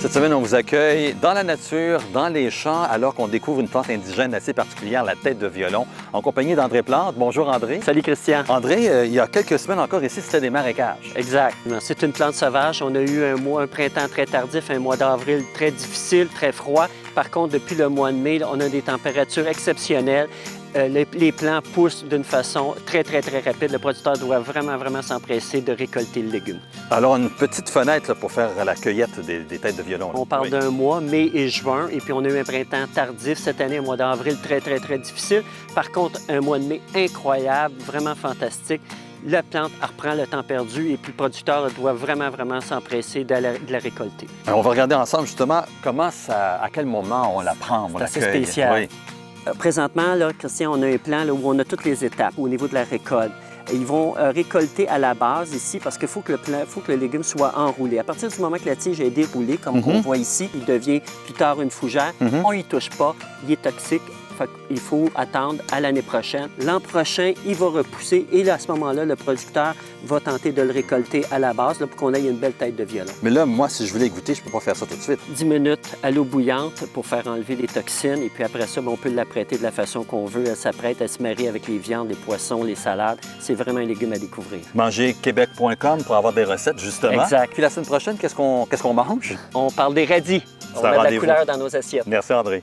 Cette semaine, on vous accueille dans la nature, dans les champs, alors qu'on découvre une plante indigène assez particulière, la tête de violon, en compagnie d'André Plante. Bonjour André. Salut Christian. André, il y a quelques semaines encore ici, c'était des marécages. Exact. C'est une plante sauvage. On a eu un printemps très tardif, un mois d'avril très difficile, très froid. Par contre, depuis le mois de mai, on a des températures exceptionnelles. Les plants poussent d'une façon très rapide. Le producteur doit vraiment s'empresser de récolter le légume. Alors, une petite fenêtre là, pour faire la cueillette des têtes de violon. Là. On parle d'un mois, mai et juin, et puis on a eu un printemps tardif cette année, un mois d'avril très difficile. Par contre, un mois de mai incroyable, vraiment fantastique. La plante reprend le temps perdu et puis le producteur doit vraiment s'empresser de la récolter. Alors, on va regarder ensemble justement à quel moment on la prend, on C'est assez l'accueille. spécial. Oui. Présentement, là, Christian, on a un plan là, où on a toutes les étapes au niveau de la récolte. Ils vont récolter à la base ici parce qu'il faut que le légume soit enroulé. À partir du moment que la tige est déroulée, comme on voit ici, il devient plus tard une fougère. On n'y touche pas, il est toxique. Il faut attendre à l'année prochaine. L'an prochain, il va repousser et là, à ce moment-là, le producteur va tenter de le récolter à la base là, pour qu'on ait une belle tête de violon. Mais là, moi, si je voulais goûter, je ne peux pas faire ça tout de suite. 10 minutes à l'eau bouillante pour faire enlever les toxines et puis après ça, on peut l'apprêter de la façon qu'on veut. Elle s'apprête à se marier avec les viandes, les poissons, les salades. C'est vraiment un légume à découvrir. Mangerquebec.com pour avoir des recettes, justement. Exact. Puis la semaine prochaine, qu'est-ce qu'on mange? On parle des radis. On C'est un met de la rendez-vous. couleur dans nos assiettes. Merci, André.